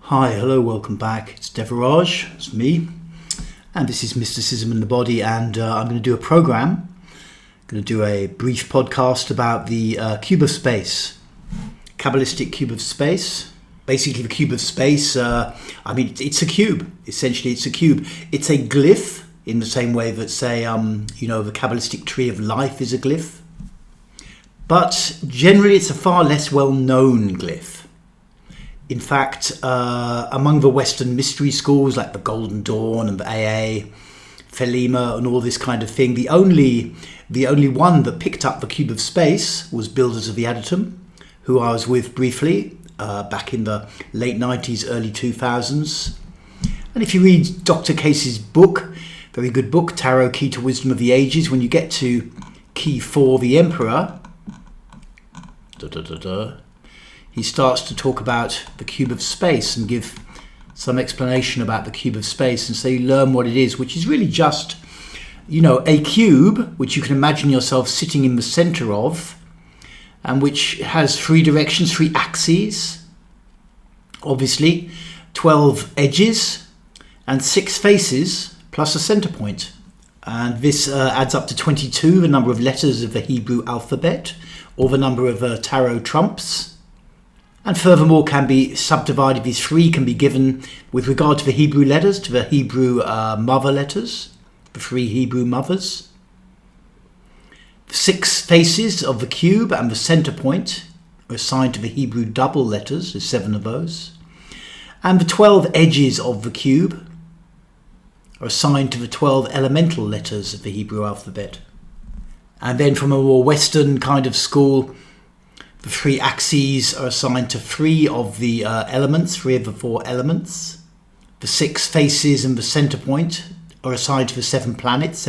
Hi, hello, welcome back. It's Devaraj, it's me, and this is Mysticism in the Body, and I'm going to do a program. I'm going to do a brief podcast about the cube of space, Kabbalistic cube of space. Basically, the cube of space, it's a cube. Essentially, it's a cube. It's a glyph in the same way that, say, the Kabbalistic tree of life is a glyph. But generally, it's a far less well-known glyph. In fact, among the Western mystery schools like the Golden Dawn and the AA, Thelema and all this kind of thing, the only one that picked up the cube of space was Builders of the Adytum, who I was with briefly back in the late 90s, early 2000s. And if you read Dr. Case's book, very good book, Tarot Key to Wisdom of the Ages, when you get to Key 4, the Emperor, he starts to talk about the cube of space and give some explanation about the cube of space, and so you learn what it is, which is really just, a cube which you can imagine yourself sitting in the center of, and which has 3 directions, 3 axes, obviously, 12 edges, and 6 faces, plus a center point. And this adds up to 22, the number of letters of the Hebrew alphabet, or the number of tarot trumps. And furthermore can be subdivided, these 3 can be given with regard to the Hebrew letters, to the Hebrew mother letters, the 3 Hebrew mothers. The 6 faces of the cube and the center point are assigned to the Hebrew double letters, there's 7 of those. And the 12 edges of the cube are assigned to the 12 elemental letters of the Hebrew alphabet. And then from a more Western kind of school, the 3 axes are assigned to 3 of the elements, 3 of the 4 elements. The 6 faces and the center point are assigned to the 7 planets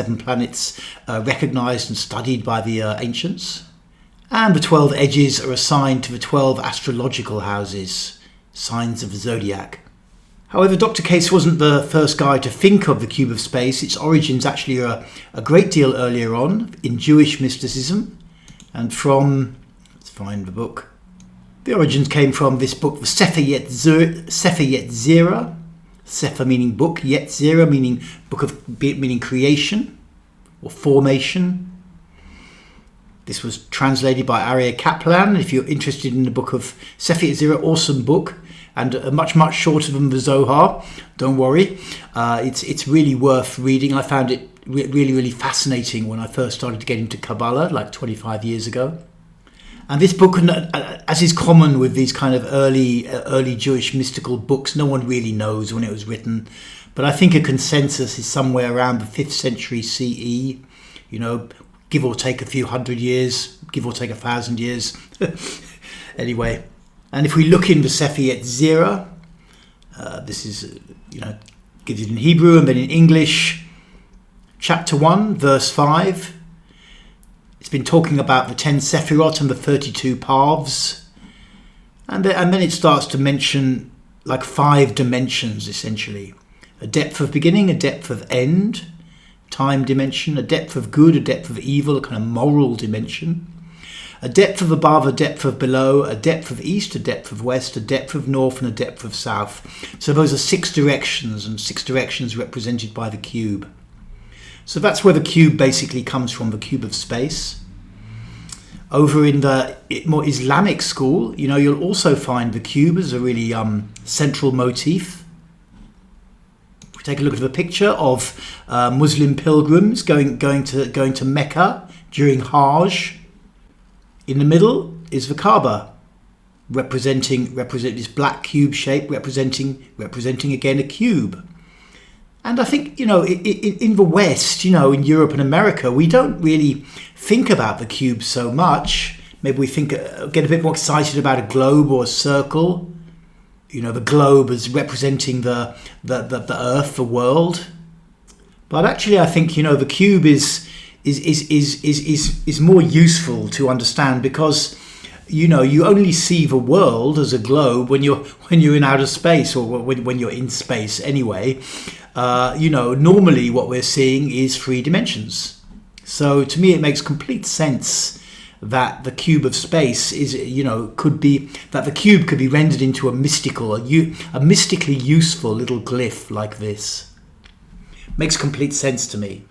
recognized and studied by the ancients. And the 12 edges are assigned to the 12 astrological houses, signs of the zodiac. However, Dr. Case wasn't the first guy to think of the cube of space. Its origins actually are a great deal earlier on in Jewish mysticism, and from find the book. The origins came from this book, the Sefer Yetzirah. Sefer meaning book, Yetzirah meaning creation or formation. This was translated by Aryeh Kaplan. If you're interested in the book of Sefer Yetzirah, awesome book, and much shorter than the Zohar. Don't worry, it's really worth reading. I found it really fascinating when I first started to get into Kabbalah, like 25 years ago. And this book, as is common with these kind of early Jewish mystical books, no one really knows when it was written. But I think a consensus is somewhere around the 5th century CE, give or take a few hundred years, give or take 1,000 years. Anyway, and if we look in the Sefer Yetzirah, this is, gives it in Hebrew and then in English. Chapter 1, verse 5. It's been talking about the 10 Sephirot and the 32 paths. And then it starts to mention like 5 dimensions, essentially. A depth of beginning, a depth of end, time dimension, a depth of good, a depth of evil, a kind of moral dimension. A depth of above, a depth of below, a depth of east, a depth of west, a depth of north, and a depth of south. So those are 6 directions, and 6 directions represented by the cube. So that's where the cube basically comes from, the cube of space. Over in the more Islamic school, you'll also find the cube as a really central motif. If we take a look at the picture of Muslim pilgrims going to Mecca during Hajj, in the middle is the Kaaba, representing this black cube shape, representing again a cube. And I think, in the West, in Europe and America, we don't really think about the cube so much. Maybe we get a bit more excited about a globe or a circle. The globe as representing the earth, the world. But actually, I think, the cube is more useful to understand because, you only see the world as a globe when you're in outer space, or when you're in space anyway. Normally what we're seeing is 3 dimensions. So to me it makes complete sense that the cube of space is, could be, that the cube could be rendered into a mystically useful little glyph like this. Makes complete sense to me.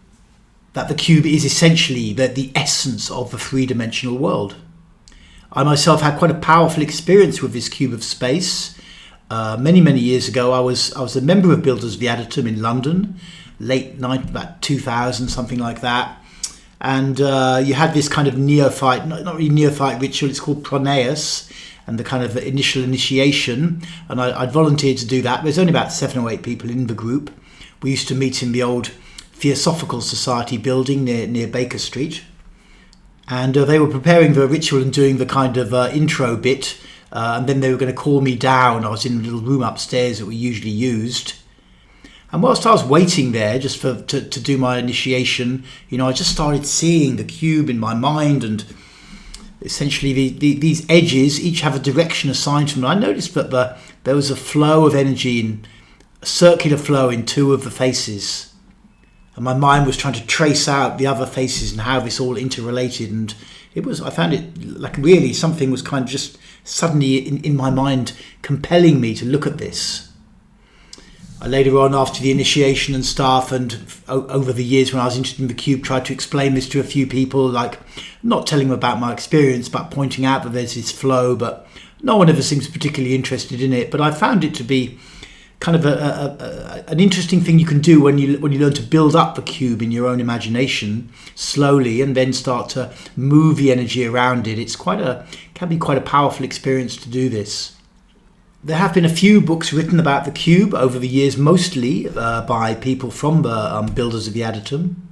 That the cube is essentially the essence of the three-dimensional world. I myself had quite a powerful experience with this cube of space. Many years ago, I was a member of Builders of the Atom in London, late night, about 2000, something like that. And you had this kind of neophyte, not really neophyte ritual, it's called proneus, and the kind of initial initiation. And I'd volunteered to do that. There's only about 7 or 8 people in the group. We used to meet in the old Theosophical Society building near Baker Street. And they were preparing the ritual and doing the kind of intro bit. And then they were going to call me down. I was in a little room upstairs that we usually used. And whilst I was waiting there just to do my initiation, I just started seeing the cube in my mind, and essentially these edges each have a direction assigned to them. I noticed that there was a flow of energy, a circular flow in 2 of the faces. And my mind was trying to trace out the other faces and how this all interrelated. And I found it like really something was kind of just suddenly in my mind compelling me to look at this. Later on, after the initiation and stuff, and over the years when I was interested in the cube, tried to explain this to a few people, like not telling them about my experience, but pointing out that there's this flow, but no one ever seems particularly interested in it. But I found it to be kind of an interesting thing you can do when you learn to build up the cube in your own imagination slowly, and then start to move the energy around it. Can be quite a powerful experience to do this. There have been a few books written about the cube over the years, mostly by people from the Builders of the Atom.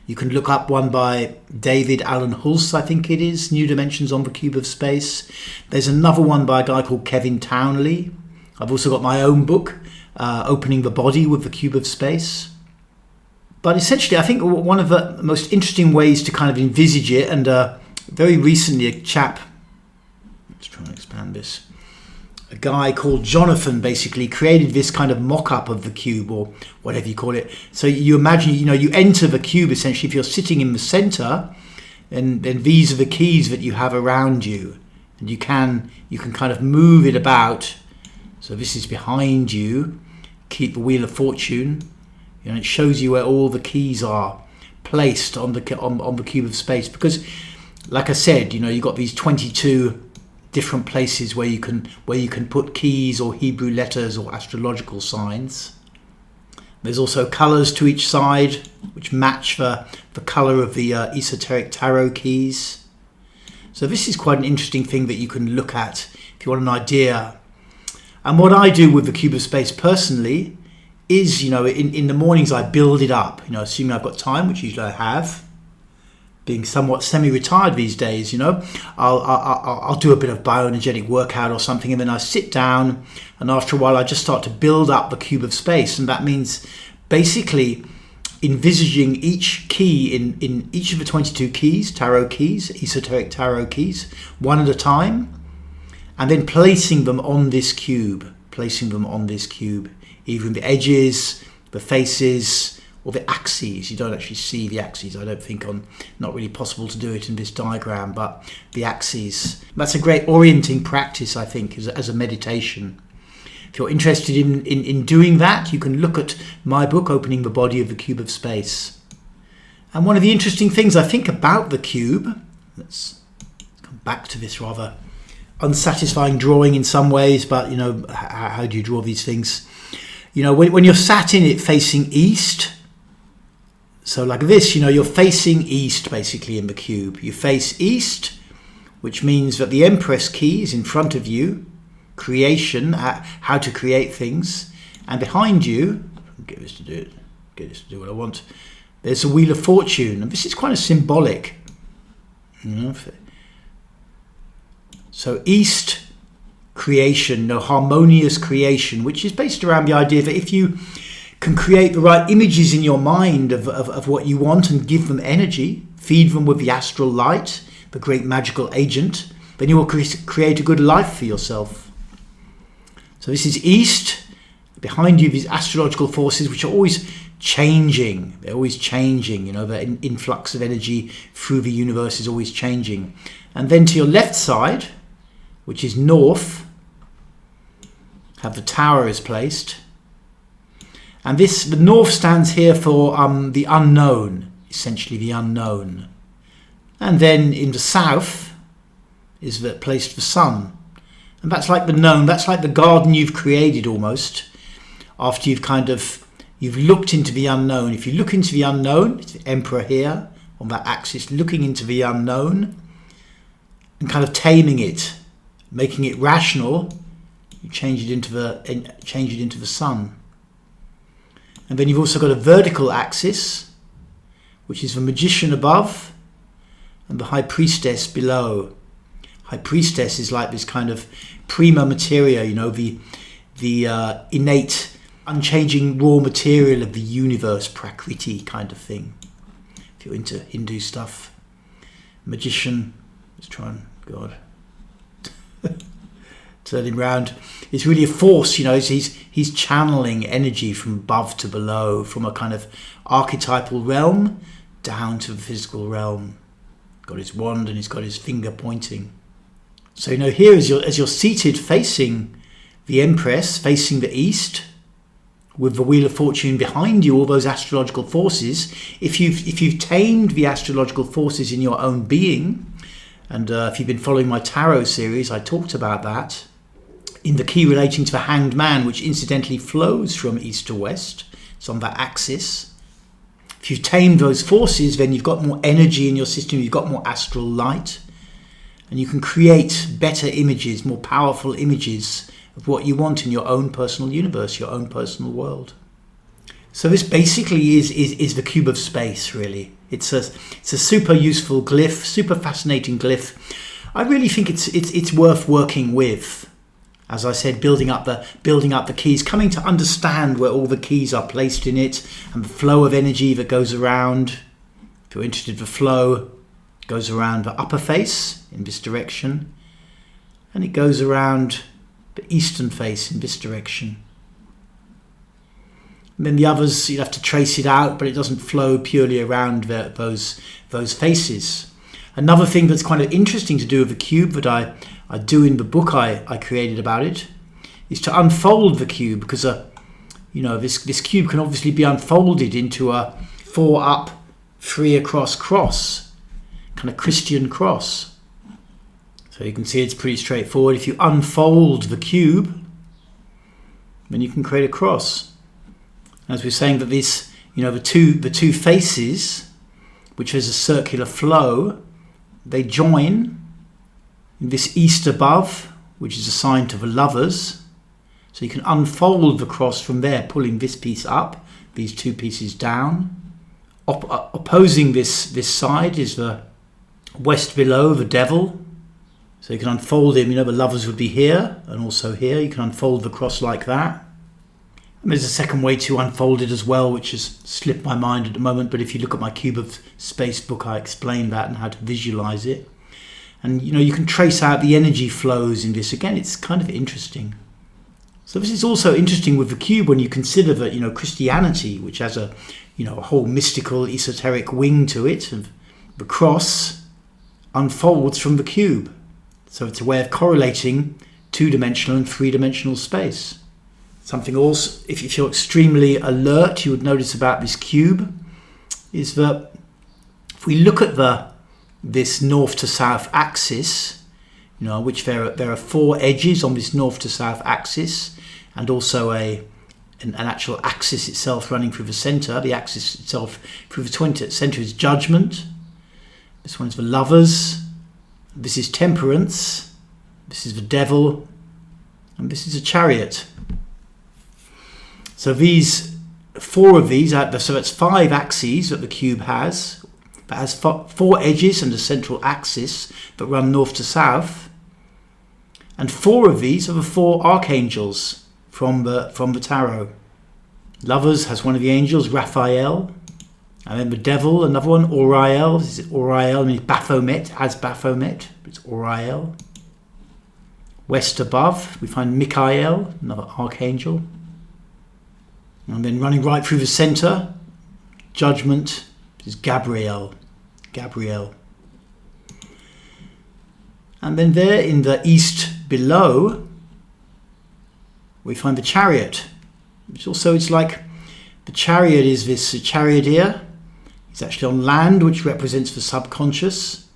You can look up one by David Alan Hulse, I think it is, New Dimensions on the Cube of Space. There's another one by a guy called Kevin Townley. I've also got my own book, Opening the Body with the Cube of Space. But essentially, I think one of the most interesting ways to kind of envisage it, and very recently a chap, let's try and expand this, a guy called Jonathan basically created this kind of mock-up of the cube, or whatever you call it. So you imagine, you enter the cube essentially if you're sitting in the center, and then these are the keys that you have around you, and you can kind of move it about. So this is behind you. Keep the Wheel of Fortune. It shows you where all the keys are placed on the cube of space, because, like I said, you've got these 22 different places where you can put keys or Hebrew letters or astrological signs. There's also colors to each side which match the color of the esoteric tarot keys. So this is quite an interesting thing that you can look at if you want an idea. And what I do with the cube of space personally is, in the mornings I build it up, assuming I've got time, which usually I have. Being somewhat semi-retired these days, I'll do a bit of bioenergetic workout or something, and then I sit down, and after a while I just start to build up the cube of space. And that means basically envisaging each key in each of the 22 keys, tarot keys, esoteric tarot keys, one at a time, and then placing them on this cube, either in the edges, the faces, or the axes. You don't actually see the axes, I don't think, not really possible to do it in this diagram, but the axes. That's a great orienting practice, I think, as a meditation. If you're interested in doing that, you can look at my book, Opening the Body of the Cube of Space. And one of the interesting things I think about the cube, let's come back to this rather unsatisfying drawing in some ways, but how do you draw these things? When you're sat in it facing east, so like this, you're facing east basically in the cube. You face east, which means that the Empress key is in front of you, creation, how to create things, and behind you, get this to do what I want, there's a Wheel of Fortune, and this is kind of symbolic. So east, creation, harmonious creation, which is based around the idea that if you can create the right images in your mind of what you want and give them energy, feed them with the astral light, the great magical agent, then you will create a good life for yourself. So this is east. Behind you, these astrological forces, which are always changing. They're always changing. You know, the influx of energy through the universe is always changing. And then to your left side, which is north, have the tower is placed. And the north stands here for the unknown, essentially the unknown. And then in the south is placed the sun. And that's like the known, that's like the garden you've created almost, after you've looked into the unknown. If you look into the unknown, it's the emperor here on that axis, looking into the unknown and kind of taming it, making it rational, you change it into the sun. And then you've also got a vertical axis, which is the magician above and the high priestess below. High priestess is like this kind of prima materia, you know, the innate, unchanging raw material of the universe, prakriti kind of thing. If you're into Hindu stuff. Magician, let's try and, God, turn him round. It's really a force, you know, he's channeling energy from above to below, from a kind of archetypal realm down to the physical realm. Got his wand and he's got his finger pointing. So, you know, here as you're seated facing the Empress, facing the east, with the Wheel of Fortune behind you, all those astrological forces, if you've tamed the astrological forces in your own being, and if you've been following my tarot series, I talked about that, in the key relating to the Hanged Man, which incidentally flows from east to west, it's on that axis. If you've tamed those forces, then you've got more energy in your system, you've got more astral light, and you can create better images, more powerful images of what you want in your own personal universe, your own personal world. So this basically is the cube of space, really. It's a super useful glyph, super fascinating glyph. I really think it's worth working with. As I said, building up the keys, coming to understand where all the keys are placed in it, and the flow of energy that goes around. If you're interested, the flow goes around the upper face in this direction, and it goes around the eastern face in this direction. And then the others, you'd have to trace it out, but it doesn't flow purely around those faces. Another thing that's kind of interesting to do with the cube that I do in the book I created about it is to unfold the cube, because this cube can obviously be unfolded into a 4 up, 3 across cross, kind of Christian cross. So you can see it's pretty straightforward. If you unfold the cube, then you can create a cross. As we're saying that this, the two faces, which has a circular flow, they join in this east above, which is assigned to the lovers. So you can unfold the cross from there, pulling this piece up, these two pieces down. Opposing this side is the west below, the devil. So you can unfold him, the lovers would be here and also here. You can unfold the cross like that. And there's a second way to unfold it as well, which has slipped my mind at the moment. But if you look at my Cube of Space book, I explain that and how to visualize it. And, you can trace out the energy flows in this. Again, it's kind of interesting. So this is also interesting with the cube when you consider that, Christianity, which has a whole mystical, esoteric wing to it, and the cross unfolds from the cube. So it's a way of correlating 2-dimensional and 3-dimensional space. Something else, if you're extremely alert, you would notice about this cube is that if we look at this north to south axis, which there are 4 edges on this north to south axis, and also an actual axis itself running through the center. The axis itself through the center is judgment. This one is the lovers. This is temperance. This is the devil, and this is a chariot. So these 4 of these, so that's 5 axes that the cube has. That has 4 edges and a central axis that run north to south. And 4 of these are the 4 archangels from the tarot. Lovers has one of the angels, Raphael. And then the devil, another one, Oriel. This is Oriel, means Baphomet, as Baphomet. It's Oriel. West above, we find Michael, another archangel. And then running right through the center, judgment, is Gabriel. And then there in the east below, we find the chariot. It's like the chariot is this charioteer. He's actually on land, which represents the subconscious.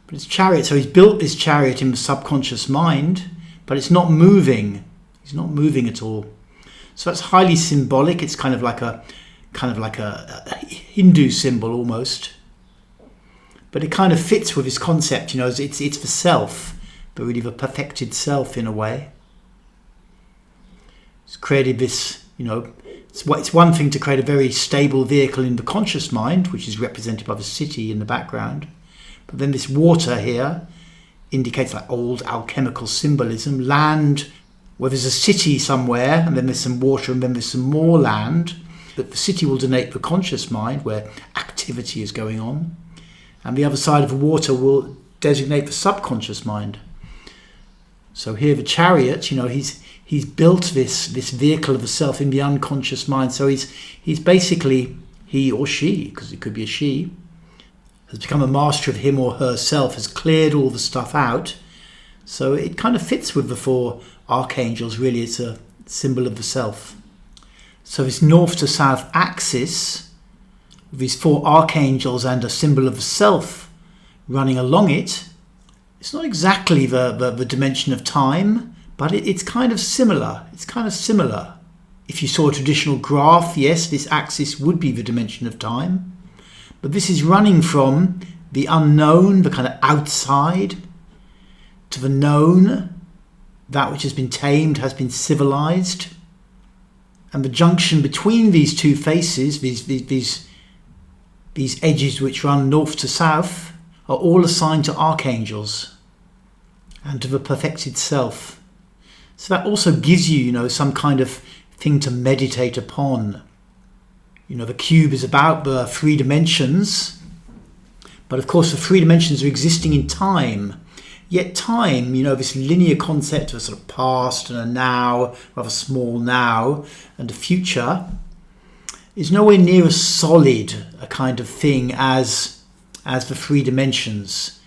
But it's chariot, so he's built this chariot in the subconscious mind, but it's not moving. He's not moving at all. So that's highly symbolic. It's kind of like a Hindu symbol almost. But it kind of fits with his concept, it's the self, but really the perfected self in a way. It's created this, it's one thing to create a very stable vehicle in the conscious mind, which is represented by the city in the background. But then this water here indicates like old alchemical symbolism. Land, where there's a city somewhere, and then there's some water, and then there's some more land. But the city will denote the conscious mind, where activity is going on. And the other side of the water will designate the subconscious mind. So here the chariot, he's built this vehicle of the self in the unconscious mind. So he's basically, he or she, because it could be a she, has become a master of him or herself, has cleared all the stuff out. So it kind of fits with the four archangels, really. It's a symbol of the self. So this north to south axis, with these four archangels and a symbol of the self running along it, it's not exactly the dimension of time, but it's kind of similar. If you saw a traditional graph, yes, this axis would be the dimension of time. But this is running from the unknown, the kind of outside, to the known, that which has been tamed, has been civilized. And the junction between these two faces, these edges which run north to south, are all assigned to archangels and to the perfected self. So that also gives you, some kind of thing to meditate upon. The cube is about the three dimensions, but of course the three dimensions are existing in time. Yet time, this linear concept of a sort of past and a now, rather small now, and a future, is nowhere near as solid a kind of thing as the three dimensions.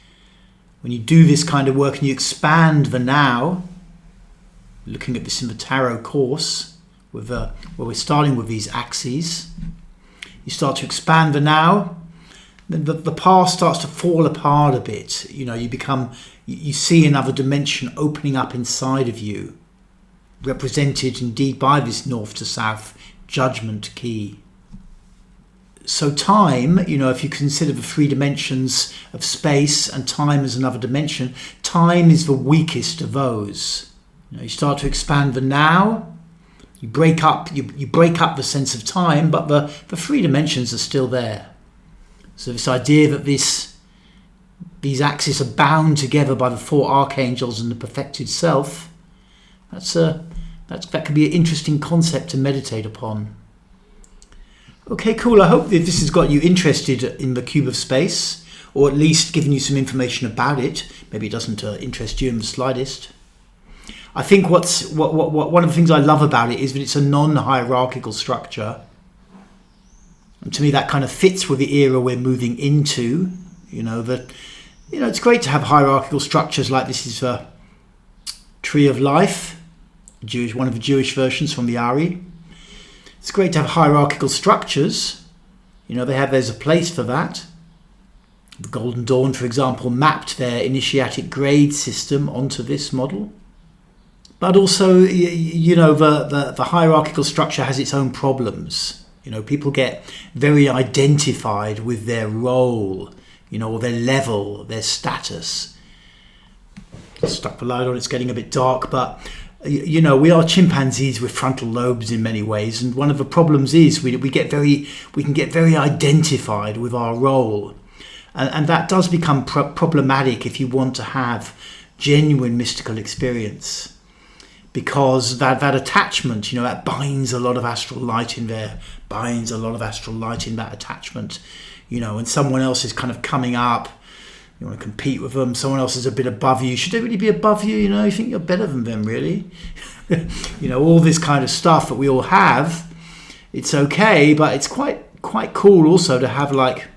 When you do this kind of work and you expand the now, looking at this in the tarot course, where we're starting with these axes, you start to expand the now, then the past starts to fall apart a bit. You see another dimension opening up inside of you, represented indeed by this north to south judgment key. So time, if you consider the three dimensions of space and time as another dimension, time is the weakest of those. You start to expand the now, you break up the sense of time, but the three dimensions are still there. So this idea that these axes are bound together by the four archangels and the perfected self, that could be an interesting concept to meditate upon. Okay, cool. I hope that this has got you interested in the cube of space, or at least given you some information about it. Maybe it doesn't interest you in the slightest. I think what one of the things I love about it is that it's a non-hierarchical structure. And to me, that kind of fits with the era we're moving into. It's great to have hierarchical structures like this is a Tree of Life, one of the Jewish versions from the Ari. It's great to have hierarchical structures. There's a place for that. The Golden Dawn, for example, mapped their initiatic grade system onto this model. But also, the hierarchical structure has its own problems. People get very identified with their role, or their level, their status. Stuck the light on, it's getting a bit dark, but we are chimpanzees with frontal lobes in many ways, and one of the problems is we can get very identified with our role, and that does become problematic if you want to have genuine mystical experience, because that attachment, that binds a lot of astral light in there, binds a lot of astral light in that attachment, and someone else is kind of coming up You want to compete with them. Someone else is a bit above you. Should they really be above you? You think you're better than them, really? All this kind of stuff that we all have. It's okay, but it's quite cool also to have like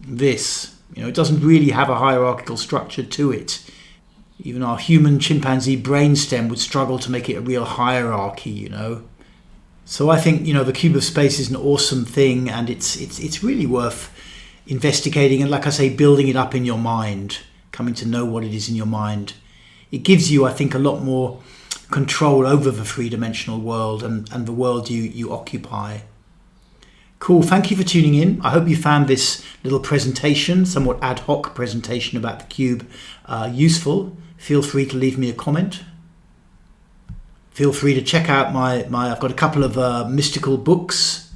this. It doesn't really have a hierarchical structure to it. Even our human chimpanzee brainstem would struggle to make it a real hierarchy, So I think, the cube of space is an awesome thing, and it's really worth investigating and, like I say, building it up in your mind, coming to know what it is in your mind. It gives you, I think, a lot more control over the three-dimensional world and the world you occupy. Cool, thank you for tuning in. I hope you found this little presentation, somewhat ad hoc presentation about the cube, useful. Feel free to leave me a comment. Feel free to check out I've got a couple of mystical books.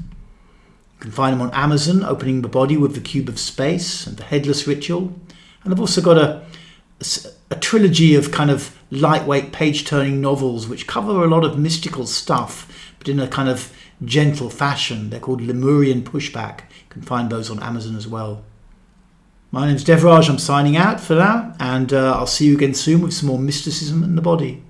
You can find them on Amazon, Opening the Body with the Cube of Space and the Headless Ritual. And I've also got a trilogy of kind of lightweight page-turning novels which cover a lot of mystical stuff, but in a kind of gentle fashion. They're called Lemurian Pushback. You can find those on Amazon as well. My name's Devraj. I'm signing out for now, and I'll see you again soon with some more mysticism in the body.